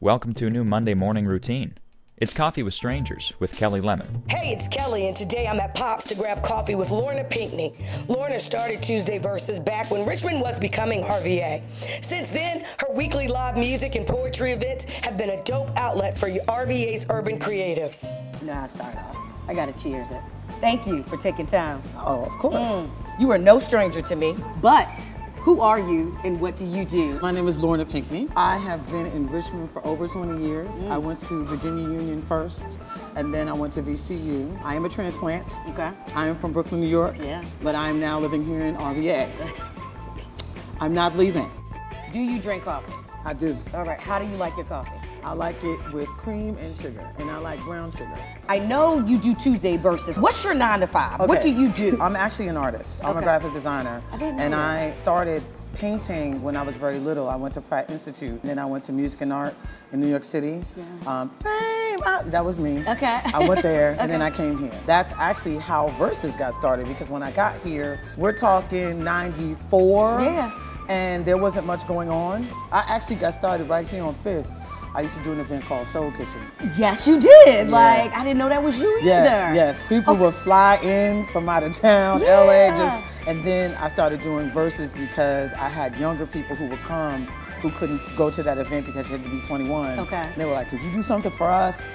Welcome to a new Monday morning routine. It's Coffee with Strangers with Kelli Lemon. Hey, it's Kelly, and today I'm at Pop's to grab coffee with Lorna Pinckney. Lorna started Tuesday Verses back when Richmond was becoming RVA. Since then, her weekly live music and poetry events have been a dope outlet for RVA's urban creatives. You know how I start off. I gotta cheers it. Thank you for taking time. Oh, of course. You are no stranger to me, but who are you and what do you do? My name is Lorna Pinckney. I have been in Richmond for over 20 years. I went to Virginia Union first, and then I went to VCU. I am a transplant. Okay. I am from Brooklyn, New York. Yeah. But I am now living here in RVA. I'm not leaving. Do you drink coffee? I do. All right, how do you like your coffee? I like it with cream and sugar, and I like brown sugar. I know you do Tuesday Verses. What's your 9 to 5? Okay. What do you do? I'm actually an artist. I'm a Okay. graphic designer. I didn't know And that. I started painting when I was very little. I went to Pratt Institute, and then I went to Music and Art in New York City. Yeah. That was me. Okay. I went there, and then I came here. That's actually how Verses got started, because when I got here, we're talking 94. Yeah. And there wasn't much going on. I actually got started right here on 5th. I used to do an event called Soul Kitchen. Yes, you did. Yeah. Like, I didn't know that was you either. Yes. People would fly in from out of town, Yeah. LA, and then I started doing Verses because I had younger people who would come who couldn't go to that event because you had to be 21. Okay. And they were like, could you do something for us?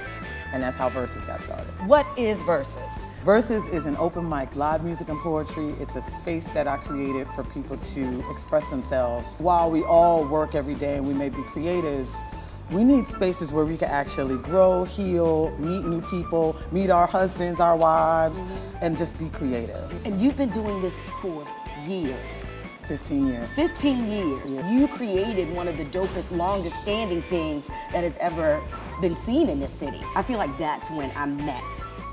And that's how Verses got started. What is Verses? Verses is an open mic, live music and poetry. It's a space that I created for people to express themselves. While we all work every day and we may be creatives, we need spaces where we can actually grow, heal, meet new people, meet our husbands, our wives, and just be creative. And you've been doing this for years. 15 years. 15 years. Yeah. You created one of the dopest, longest standing things that has ever been seen in this city. I feel like that's when I met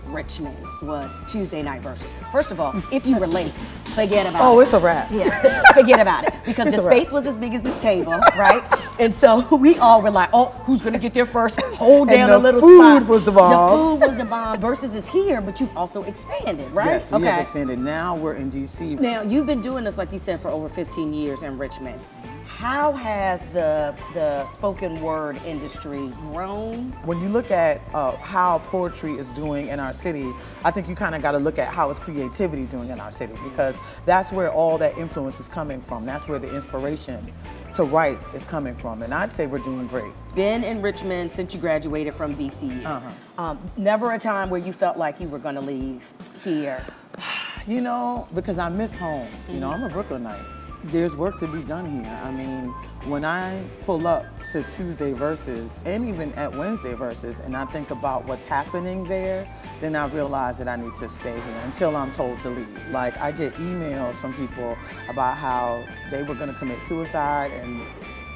Richmond, was Tuesday Night Verses. First of all, if you were late, forget about it. Oh, it's a wrap. Yeah, forget about it. Because It's the a wrap. space was as big as this table, right? And so we all were like, oh, who's gonna get there first? Hold And down the a little food spot. was the bomb. The food was the bomb. Versus is here, but you've also expanded, right? Yes, we have expanded. Now we're in DC. Now, you've been doing this, like you said, for over 15 years in Richmond. How has the spoken word industry grown? When you look at how poetry is doing in our city, I think you kind of got to look at how is creativity doing in our city, because that's where all that influence is coming from. That's where the inspiration to write is coming from. And I'd say we're doing great. Been in Richmond since you graduated from VCU. Never a time where you felt like you were going to leave here. You know, because I miss home. You know, I'm a Brooklynite. There's work to be done here. I mean, when I pull up to Tuesday Verses and even at Wednesday Verses and I think about what's happening there, then I realize that I need to stay here until I'm told to leave. Like, I get emails from people about how they were gonna commit suicide and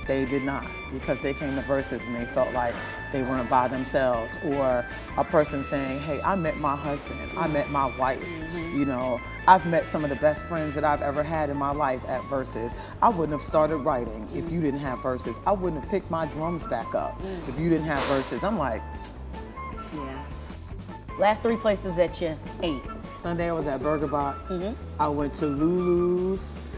they did not, because they came to Verses and they felt like they weren't by themselves. Or a person saying, hey, I met my husband, I met my wife, you know, I've met some of the best friends that I've ever had in my life at Verses. I wouldn't have started writing if you didn't have Verses. I wouldn't have picked my drums back up if you didn't have Verses. I'm like, Yeah. Last 3 places that you ate. Sunday I was at Burger Box. I went to Lulu's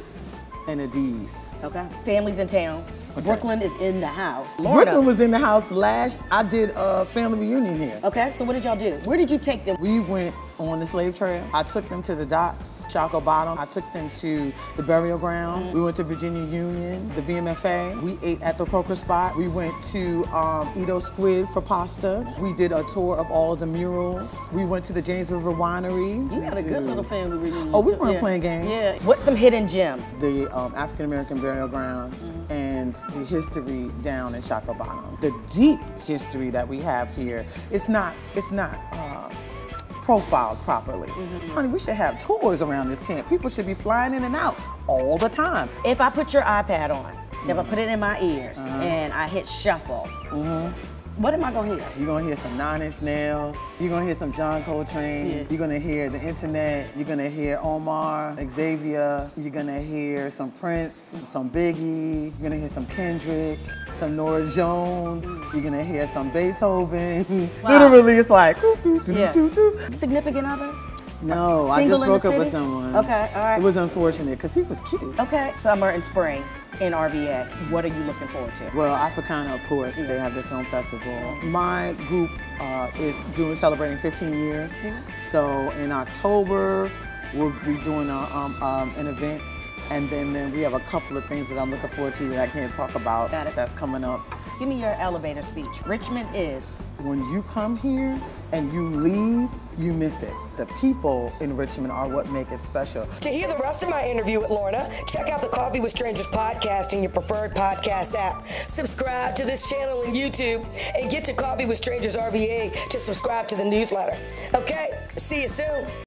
and Adidas. Okay. Families in town. Okay. Brooklyn is in the house. Lorna. Brooklyn was in the house last. I did a family reunion here. Okay, so what did y'all do? Where did you take them? We went on the slave trail. I took them to the docks, Chaco Bottom. I took them to the burial ground. We went to Virginia Union, the VMFA. We ate at the Croaker Spot. We went to Edo Squid for pasta. We did a tour of all the murals. We went to the James River Winery. You had a good little family reunion. Oh, we weren't playing games. Yeah. What's some hidden gems? The African American burial ground and the history down in Chaco Bottom. The deep history that we have here, it's not profiled properly. Honey, we should have tours around this camp. People should be flying in and out all the time. If I put your iPad on, if I put it in my ears and I hit shuffle, what am I gonna hear? You're gonna hear some 9 Inch Nails. You're gonna hear some John Coltrane. Yeah. You're gonna hear the internet. You're gonna hear Omar, Xavier. You're gonna hear some Prince, some Biggie. You're gonna hear some Kendrick, some Nora Jones. You're gonna hear some Beethoven. Wow. Literally, it's like, Yeah. Significant other? No, I Single just in the broke up with city? someone. Okay, all right. It was unfortunate because he was cute. Okay, summer and spring in RVA. What are you looking forward to? Well, Africana, of course, they have their film festival. My group is celebrating 15 years. So in October, we'll be doing an event, and then we have a couple of things that I'm looking forward to that I can't talk about. Got it. That's coming up. Give me your elevator speech. Richmond is. When you come here and you leave, you miss it. The people in Richmond are what make it special. To hear the rest of my interview with Lorna, check out the Coffee with Strangers podcast in your preferred podcast app. Subscribe to this channel on YouTube and get to Coffee with Strangers RVA to subscribe to the newsletter. Okay, see you soon.